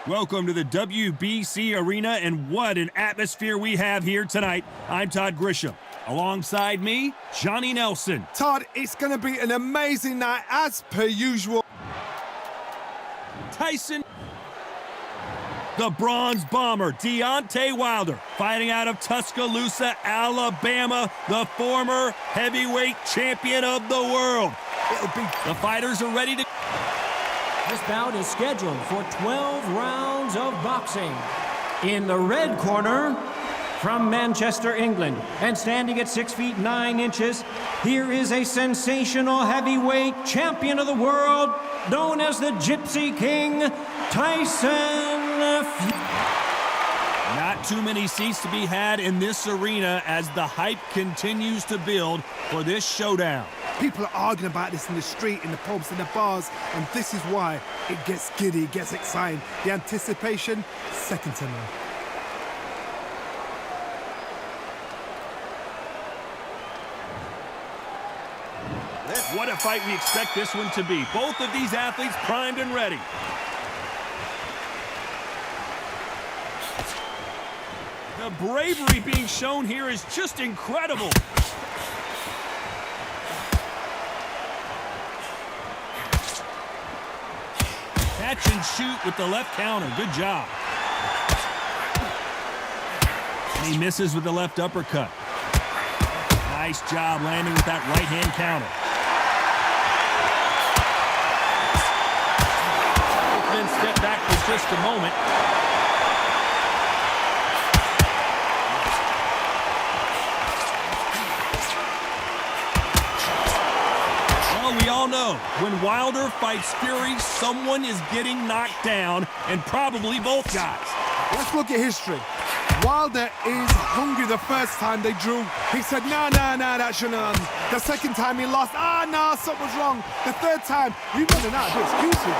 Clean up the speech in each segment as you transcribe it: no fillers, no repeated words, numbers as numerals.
Welcome to the WBC Arena, and what an atmosphere we have here tonight. I'm Todd Grisham. Alongside me, Johnny Nelson. Todd, it's going to be an amazing night as per usual. Tyson. The Bronze Bomber, Deontay Wilder, fighting out of Tuscaloosa, Alabama, the former heavyweight champion of the world. The fighters are ready to... This bout is scheduled for 12 rounds of boxing. In the red corner, from Manchester, England, and standing at 6 feet 9 inches, here is a sensational heavyweight champion of the world, known as the Gypsy King, Tyson. Not too many seats to be had in this arena as the hype continues to build for this showdown. People are arguing about this in the street, in the pubs, in the bars, and this is why it gets giddy, it gets exciting. The anticipation, second to none. What a fight we expect this one to be. Both of these athletes primed and ready. The bravery being shown here is just incredible. Catch and shoot with the left counter. Good job. And he misses with the left uppercut. Nice job landing with that right-hand counter. Both men step back for just a moment. We all know when Wilder fights Fury, someone is getting knocked down, and probably both guys. Let's look at history. Wilder is hungry the first time they drew. He said, nah, that shouldn't have happened. The second time he lost, no, something was wrong. The third time, we're running out of excuses.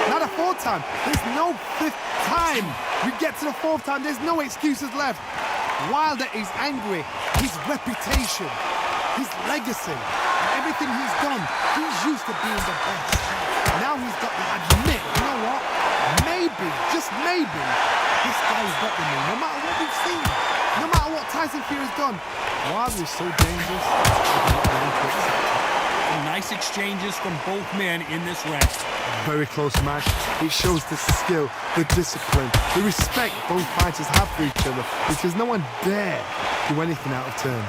Now the fourth time, there's no fifth time. We get to the fourth time, there's no excuses left. Wilder is angry. His reputation, his legacy, everything he's done, he's used to being the best. Now he's got to admit, you know what? Maybe, just maybe, this guy is better than me. No matter what we've seen, no matter what Tyson Fury's done, Wilder is so dangerous. Nice exchanges from both men in this round. Very close match. It shows the skill, the discipline, the respect both fighters have for each other, because no one dare do anything out of turn.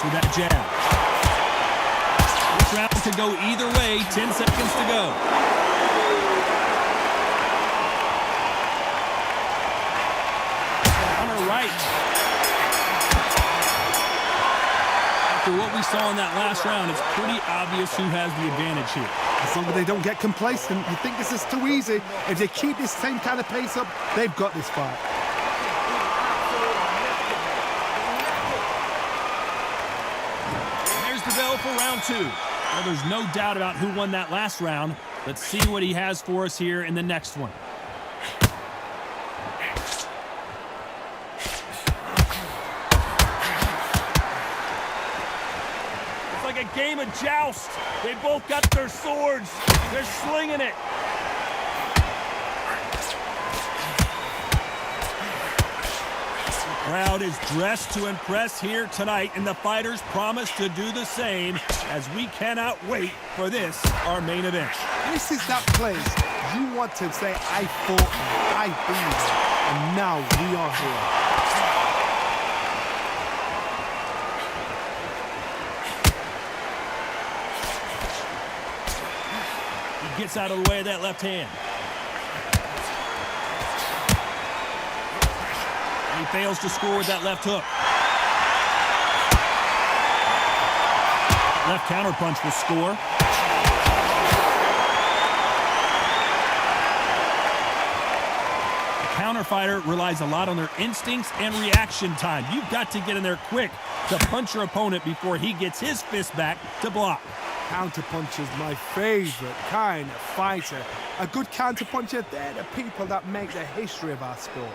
With that jab. This round could go either way. 10 seconds to go. On her right. After what we saw in that last round, it's pretty obvious who has the advantage here. As long as they don't get complacent, you think this is too easy. If they keep this same kind of pace up, they've got this fight. For round two. Well, there's no doubt about who won that last round. Let's see what he has for us here in the next one. It's like a game of joust. They both got their swords. They're slinging it. The crowd is dressed to impress here tonight, and the fighters promise to do the same, as we cannot wait for this, our main event. This is that place you want to say, I fought, I beat, and now we are here. He gets out of the way of that left hand. He fails to score with that left hook. Left counterpunch will score. The counterfighter relies a lot on their instincts and reaction time. You've got to get in there quick to punch your opponent before he gets his fist back to block. Counterpunch is my favorite kind of fighter. A good counterpuncher, they're the people that make the history of our sport.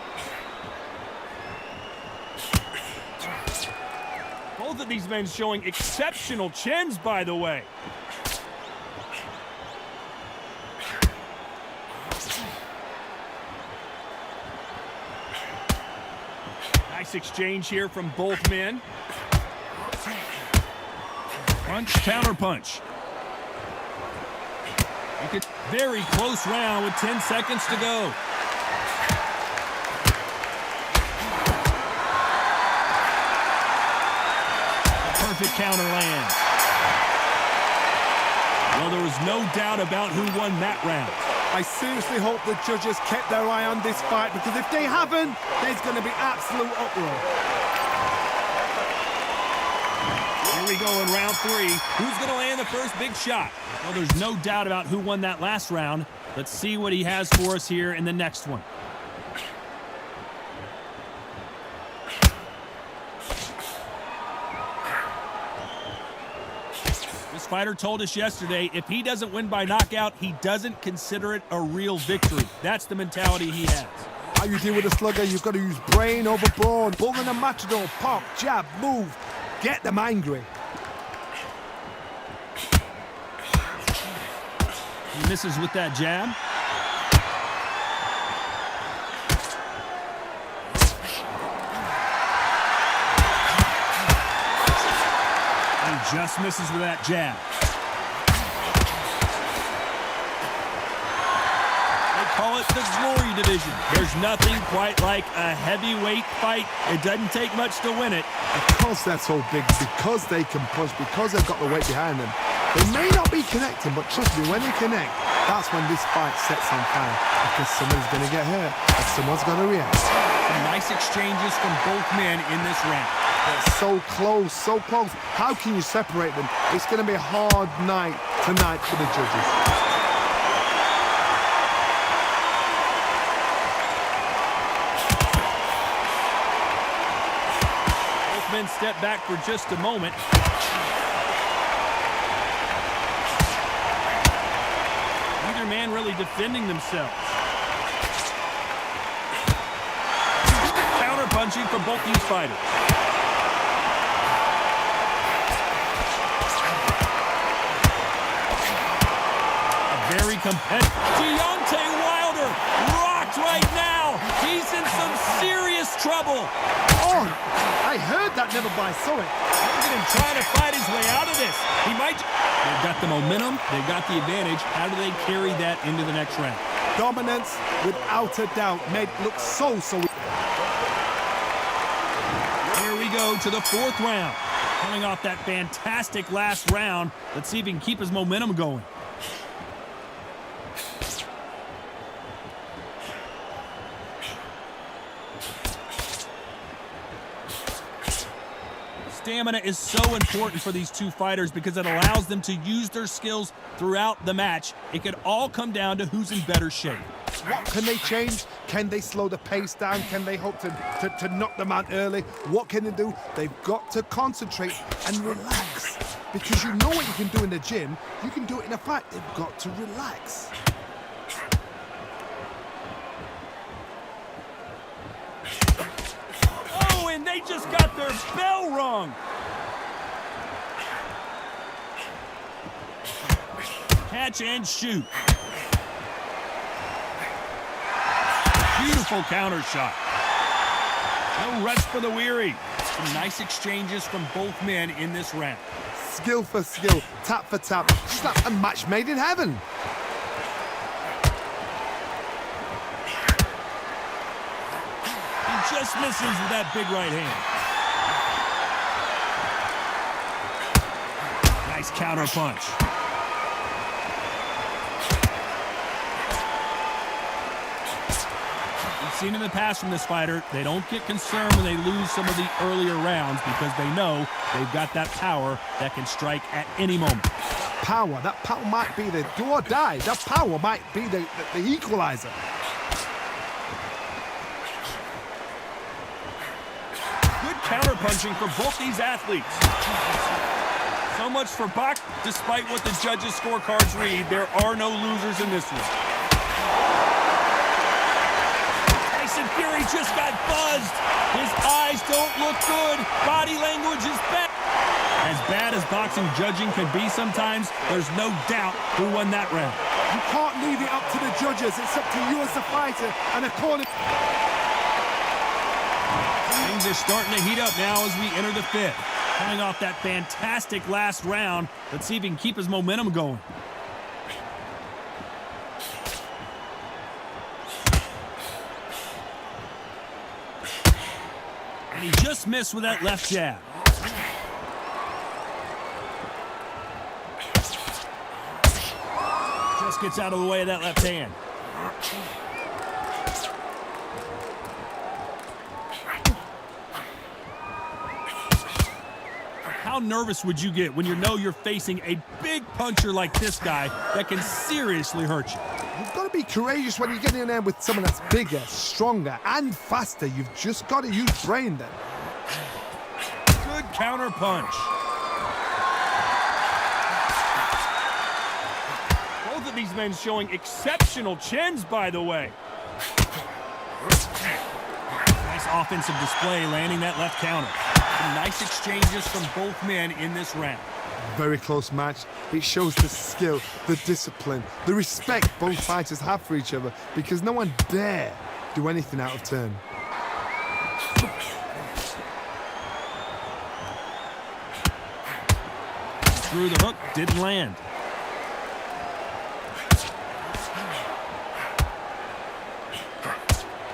Both of these men showing exceptional chins, by the way. Nice exchange here from both men. Punch, counter punch. Very close round with 10 seconds to go. Perfect counter lands. Well, there was no doubt about who won that round. I seriously hope the judges kept their eye on this fight, because if they haven't, there's going to be absolute uproar. Here we go in round 3. Who's going to land the first big shot? Well, there's no doubt about who won that last round. Let's see what he has for us here in the next one. This fighter told us yesterday, if he doesn't win by knockout, he doesn't consider it a real victory. That's the mentality he has. How you deal with a slugger, you've got to use brain over brawn. Bull and a matador, pop, jab, move. Get them angry. He misses with that jab. He just misses with that jab. Call it the glory division. There's nothing quite like a heavyweight fight. It doesn't take much to win it. Because they're so big, because they can punch, because they've got the weight behind them. They may not be connecting, but trust me, when they connect, that's when this fight sets on fire. Because someone's going to get hurt, and someone's going to react. Some nice exchanges from both men in this round. They're so close, so close. How can you separate them? It's going to be a hard night tonight for the judges. Men step back for just a moment. Neither man really defending themselves. Counter punching from both these fighters. A very competitive. Deontay Wilder rocked right now. He's in some serious trouble. Oh, I heard that, never by saw it. Look at him trying to fight his way out of this. He might. They've got the momentum. They've got the advantage. How do they carry that into the next round? Dominance, without a doubt, made look so. Here we go to the 4th round. Coming off that fantastic last round. Let's see if he can keep his momentum going. Stamina is so important for these two fighters because it allows them to use their skills throughout the match. It could all come down to who's in better shape. What can they change? Can they slow the pace down? Can they hope to knock them out early? What can they do? They've got to concentrate and relax. Because you know what you can do in the gym, you can do it in a fight. They've got to relax. And they just got their bell rung. Catch and shoot. Beautiful counter shot. No rest for the weary. Some nice exchanges from both men in this round. Skill for skill, tap for tap. Just like a match made in heaven. Just misses with that big right hand. Nice counter punch. We've seen in the past from this fighter, they don't get concerned when they lose some of the earlier rounds because they know they've got that power that can strike at any moment. That power might be the do or die. That power might be the equalizer. Counter-punching for both these athletes. So much for Bach. Despite what the judges' scorecards read, there are no losers in this one. Tyson Fury just got buzzed. His eyes don't look good. Body language is bad. As boxing judging can be sometimes, there's no doubt who won that round. You can't leave it up to the judges. It's up to you as a fighter and a corner. Things are starting to heat up now as we enter the fifth. Coming off that fantastic last round, let's see if he can keep his momentum going. And he just missed with that left jab. Just gets out of the way of that left hand. How nervous would you get when you know you're facing a big puncher like this guy that can seriously hurt you? You've got to be courageous when you get in there with someone that's bigger, stronger, and faster. You've just got to use brain then. Good counter punch. Both of these men showing exceptional chins, by the way. Nice offensive display, landing that left counter. Some nice exchanges from both men in this round. Very close match. It shows the skill, the discipline, the respect both fighters have for each other, because no one dare do anything out of turn. Through the hook, didn't land.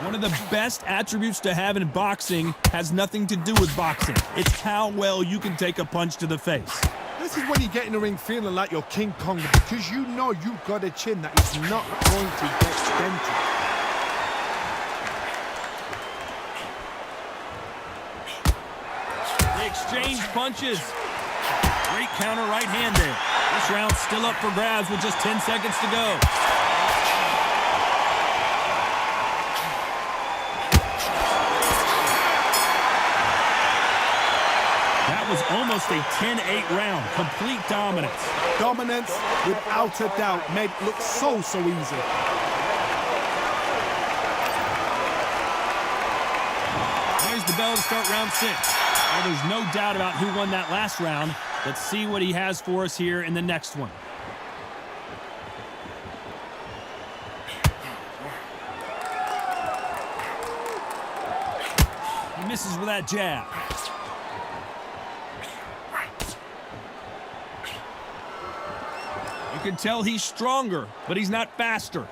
One of the best attributes to have in boxing has nothing to do with boxing. It's how well you can take a punch to the face. This is when you get in the ring feeling like you're King Kong, because you know you've got a chin that is not going to get dented. They exchange punches. Great counter right hand there. This round's still up for grabs with just 10 seconds to go. That was almost a 10-8 round. Complete dominance. Dominance, without a doubt, made it look so easy. There's the bell to start round 6. Well, there's no doubt about who won that last round. Let's see what he has for us here in the next one. He misses with that jab. You can tell he's stronger, but he's not faster.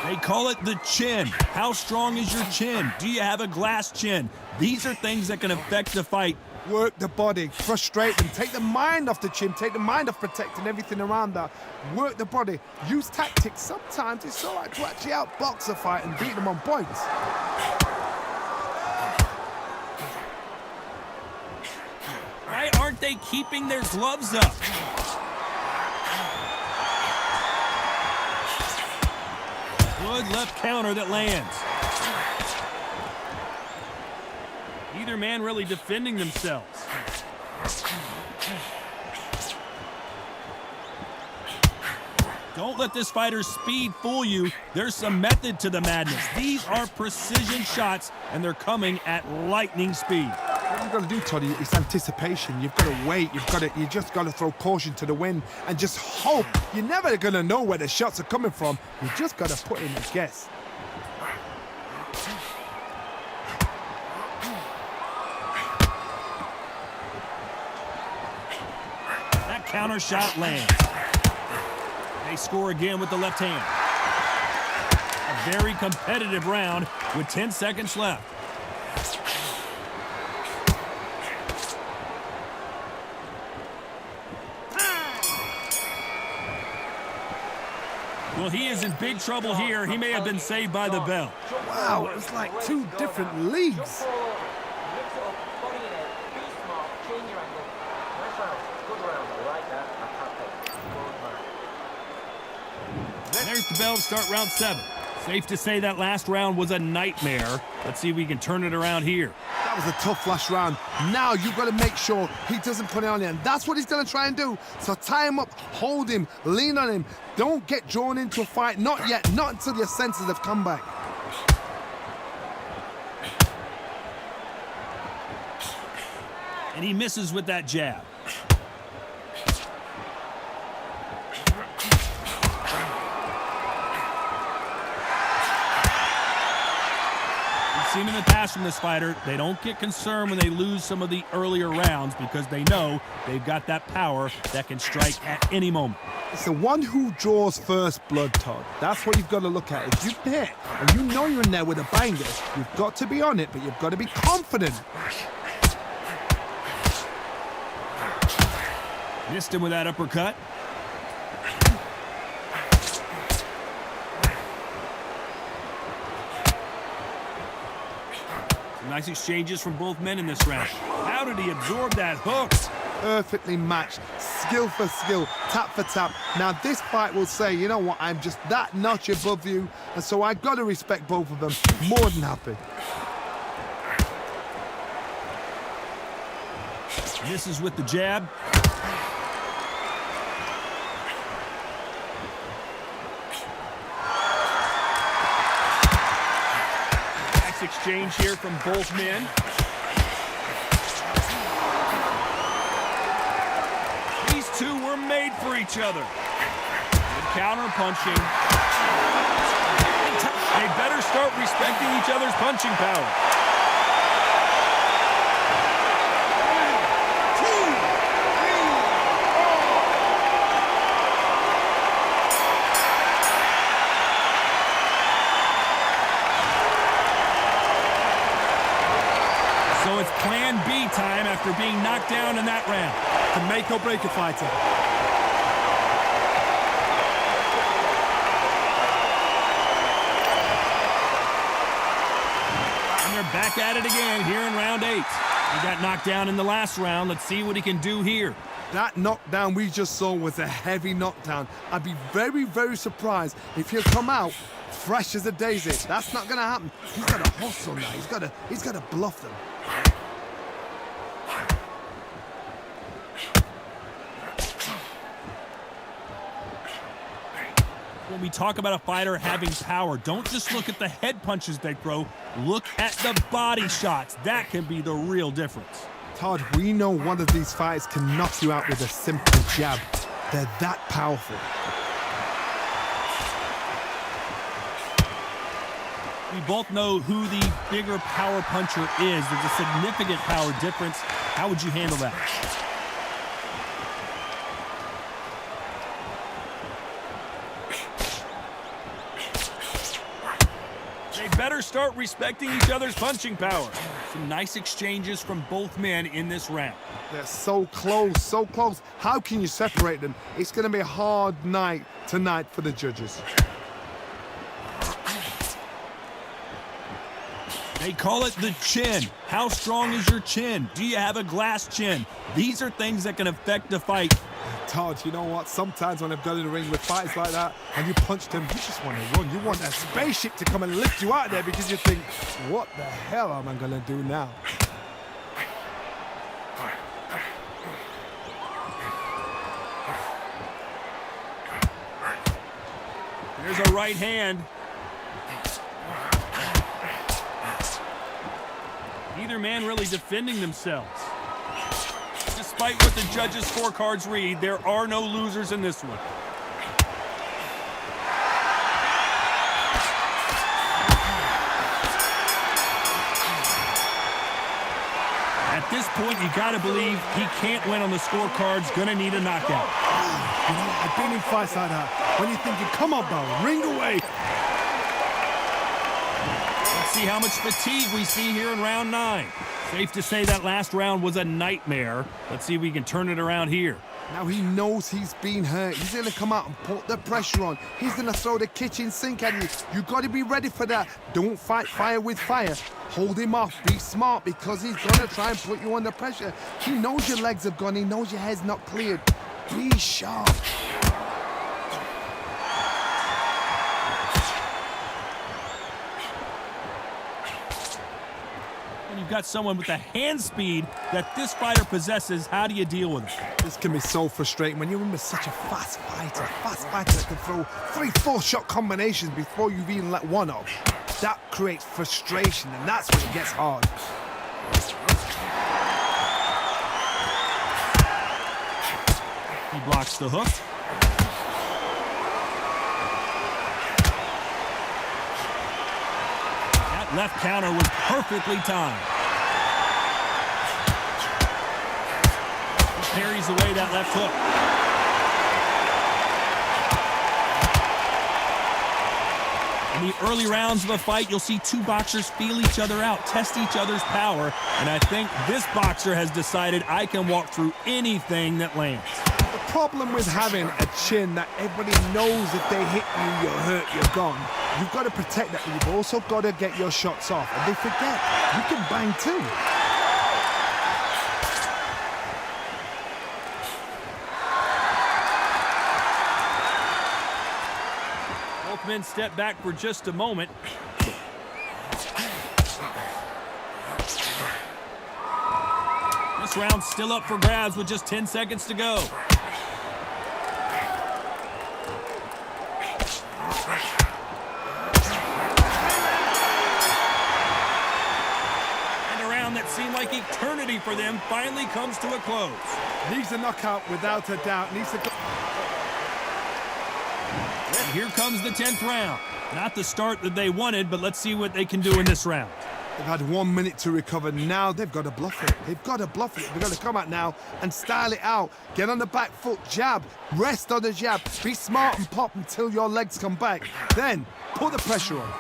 They call it the chin. How strong is your chin? Do you have a glass chin? These are things that can affect the fight. Work the body, frustrate them, take the mind off the chin, take the mind off protecting everything around that. Work the body, use tactics. Sometimes it's all right to actually outbox a fight and beat them on points. Why aren't they keeping their gloves up? Good left counter that lands. Either man really defending themselves. Don't let this fighter's speed fool you. There's some method to the madness. These are precision shots, and they're coming at lightning speed. What you've got to do, Toddy, is anticipation. You've got to wait. You just got to throw caution to the wind and just hope. You're never going to know where the shots are coming from. You just got to put in a guess. That counter shot lands. They score again with the left hand. A very competitive round with 10 seconds left. Well, he is in big trouble here. He may have been saved by the bell. Wow, it was like two different leagues. There's the bell to start round 7. Safe to say that last round was a nightmare. Let's see if we can turn it around here. That was a tough last round. Now you've got to make sure he doesn't put it on you, and that's what he's going to try and do. So tie him up, hold him, lean on him. Don't get drawn into a fight. Not yet. Not until your senses have come back. And he misses with that jab. seen in the past from this fighter, they don't get concerned when they lose some of the earlier rounds because they know they've got that power that can strike at any moment. It's the one who draws first blood, Todd. That's what you've got to look at. If you're there and you know you're in there with a banger, you've got to be on it, but you've got to be confident. Missed him with that uppercut. Nice exchanges from both men in this round. How did he absorb that hook? Perfectly matched, skill for skill, tap for tap. Now this fight will say, you know what, I'm just that notch above you, and so I got to respect both of them. More than happy. Misses with the jab. Nice exchange here from both men. These two were made for each other. Good counter punching. They better start respecting each other's punching power. So it's plan B time after being knocked down in that round. To make or break a fighter. And they're back at it again here in round 8. He got knocked down in the last round. Let's see what he can do here. That knockdown we just saw was a heavy knockdown. I'd be very, very surprised if he'll come out fresh as a daisy. That's not going to happen. He's got to hustle now. He's got to bluff them. When we talk about a fighter having power, don't just look at the head punches they throw. Look at the body shots. That can be the real difference. Todd, we know one of these fighters can knock you out with a simple jab. They're that powerful. We both know who the bigger power puncher is. There's a significant power difference. How would you handle that? They better start respecting each other's punching power. Some nice exchanges from both men in this round. They're so close, so close. How can you separate them? It's going to be a hard night tonight for the judges. They call it the chin. How strong is your chin? Do you have a glass chin? These are things that can affect the fight. Todd, you know what? Sometimes when I've got in the ring with fighters like that and you punch them, you just want to run. You want a spaceship to come and lift you out there because you think, what the hell am I going to do now? There's a right hand. Neither man really defending themselves. Despite what the judges' scorecards read, there are no losers in this one. At this point, you gotta believe he can't win on the scorecards, gonna need a knockout. You know, I've been in fights like that. When you're thinking, come on, bro, ring away. Let's see how much fatigue we see here in round 9. Safe to say that last round was a nightmare. Let's see if we can turn it around here. Now he knows he's been hurt. He's going to come out and put the pressure on. He's going to throw the kitchen sink at you. You got to be ready for that. Don't fight fire with fire. Hold him off. Be smart because he's going to try and put you under pressure. He knows your legs have gone. He knows your head's not cleared. Be sharp. You've got someone with the hand speed that this fighter possesses. How do you deal with it? This can be so frustrating when you're in with such a fast fighter that can throw 3-4 shot combinations before you've even let one off. That creates frustration, and that's when it gets hard. He blocks the hook. Left counter was perfectly timed. He parries away that left hook. In the early rounds of a fight, you'll see two boxers feel each other out, test each other's power, and I think this boxer has decided I can walk through anything that lands. The problem with having a chin that everybody knows if they hit you, you're hurt, you're gone. You've got to protect that, but you've also got to get your shots off. And they forget, you can bang too. Both men step back for just a moment. This round's still up for grabs with just 10 seconds to go. And a round that seemed like eternity for them finally comes to a close. Needs a knockout without a doubt. Needs to go. And here comes the 10th round. Not the start that they wanted, but let's see what they can do in this round. They've had 1 minute to recover. Now they've got to bluff it. They've got to bluff it. They've got to come out now and style it out. Get on the back foot, jab, rest on the jab. Be smart and pop until your legs come back. Then put the pressure on.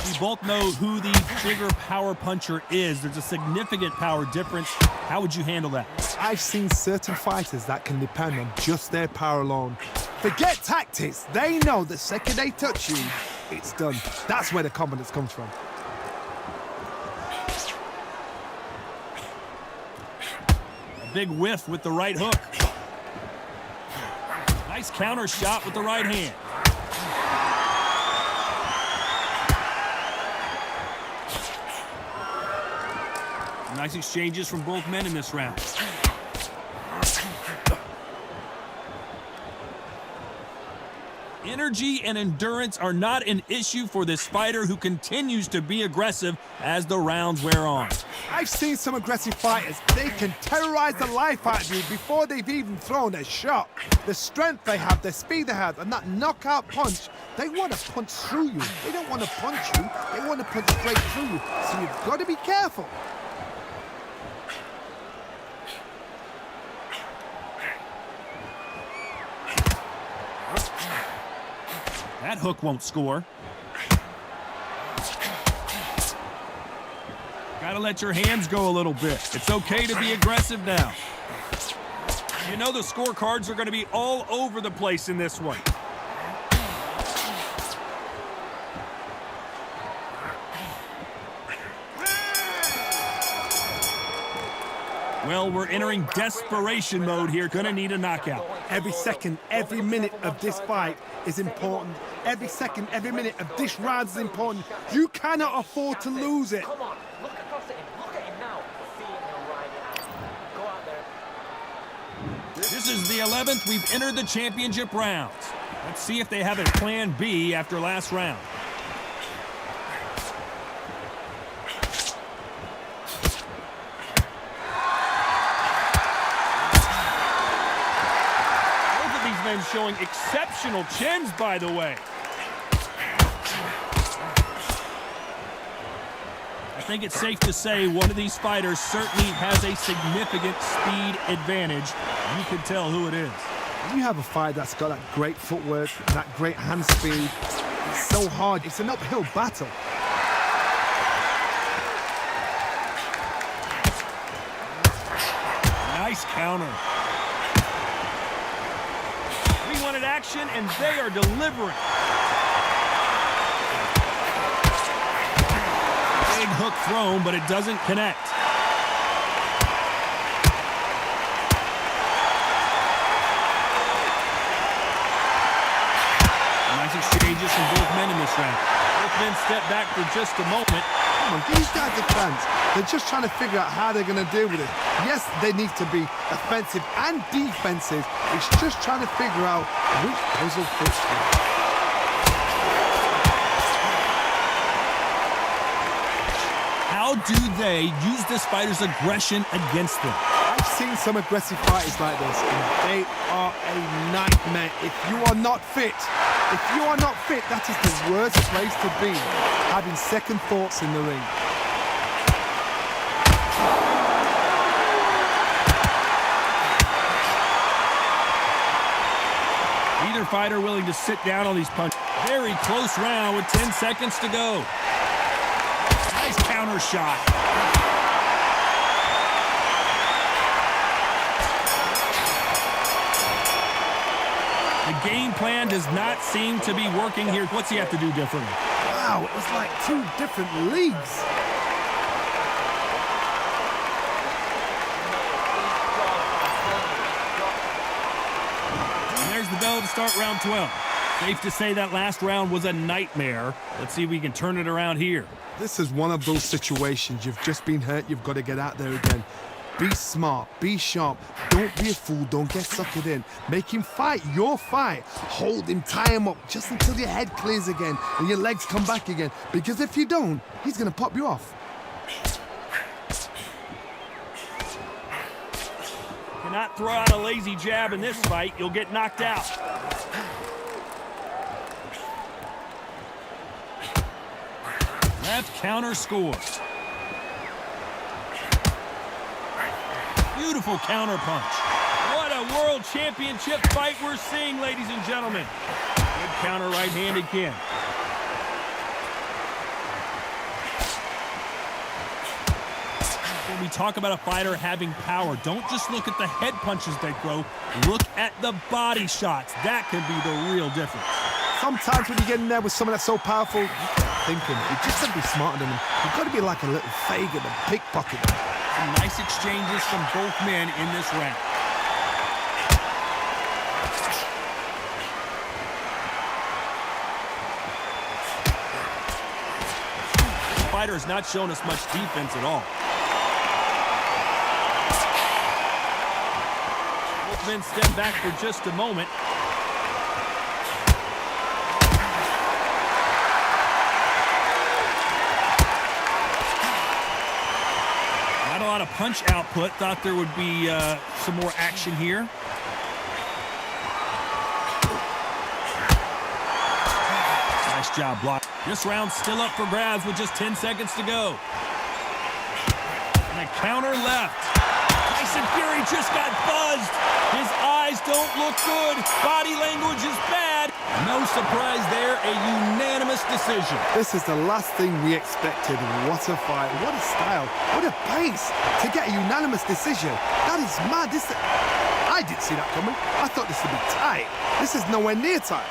We both know who the bigger power puncher is. There's a significant power difference. How would you handle that? I've seen certain fighters that can depend on just their power alone. Forget tactics. They know the second they touch you, it's done. That's where the confidence comes from. A big whiff with the right hook. Nice counter shot with the right hand. Nice exchanges from both men in this round. Energy and endurance are not an issue for this fighter who continues to be aggressive as the rounds wear on. I've seen some aggressive fighters. They can terrorize the life out of you before they've even thrown a shot. The strength they have, the speed they have, and that knockout punch, they want to punch through you. They don't want to punch you. They want to punch straight through you. So you've got to be careful. That hook won't score. Gotta let your hands go a little bit. It's okay to be aggressive now. You know the scorecards are going to be all over the place in this one. Well, we're entering desperation mode here. Gonna need a knockout. Every second, every minute of this fight is important. Every second, every minute of this round is important. You cannot afford to lose it. Come on, look across at him. Look at him now. Feeling him right now. Go out there. This is the 11th. We've entered the championship rounds. Let's see if they have a plan B after last round. Men showing exceptional chins, by the way. I think it's safe to say one of these fighters certainly has a significant speed advantage. You can tell who it is. You have a fight that's got that great footwork, that great hand speed. It's so hard. It's an uphill battle. Nice counter. Action, and they are delivering. Big hook thrown, but it doesn't connect. Nice exchanges from both men in this round. Both men step back for just a moment. Come on, these guys are fans. They're just trying to figure out how they're going to deal with it. Yes, they need to be offensive and defensive. It's just trying to figure out which puzzle fits them. How do they use this fighter's aggression against them? I've seen some aggressive fighters like this, and they are a nightmare. If you are not fit, that is the worst place to be, having second thoughts in the ring. Either fighter willing to sit down on these punches. Very close round with 10 seconds to go. Nice counter shot. The game plan does not seem to be working here. What's he have to do differently? Wow, it was like two different leagues. And there's the bell to start round 12. Safe to say that last round was a nightmare. Let's see if we can turn it around here. This is one of those situations. You've just been hurt. You've got to get out there again. Be smart. Be sharp. Don't be a fool. Don't get suckered in. Make him fight your fight. Hold him. Tie him up just until your head clears again and your legs come back again. Because if you don't, he's going to pop you off. Cannot throw out a lazy jab in this fight. You'll get knocked out. Left counter scores. Beautiful counter punch. What a world championship fight we're seeing, ladies and gentlemen. Good counter right hand again. When we talk about a fighter having power, don't just look at the head punches they throw. Look at the body shots. That can be the real difference. Sometimes when you get in there with someone that's so powerful, you start thinking, you just got to be smarter than them. You've got to be like a little faggot and pickpocket them. Some nice exchanges from both men in this round. The fighter has not shown us much defense at all. Both men step back for just a moment. Not a lot of punch output. Thought there would be some more action here. Nice job blocking. This round's still up for grabs with just 10 seconds to go. And a counter left. Tyson Fury just got buzzed. His eyes don't look good. Body language is bad. No surprise there, a unanimous decision. This is the last thing we expected. What a fight, what a style, what a pace to get a unanimous decision. That is mad. I didn't see that coming. I thought this would be tight. This is nowhere near tight.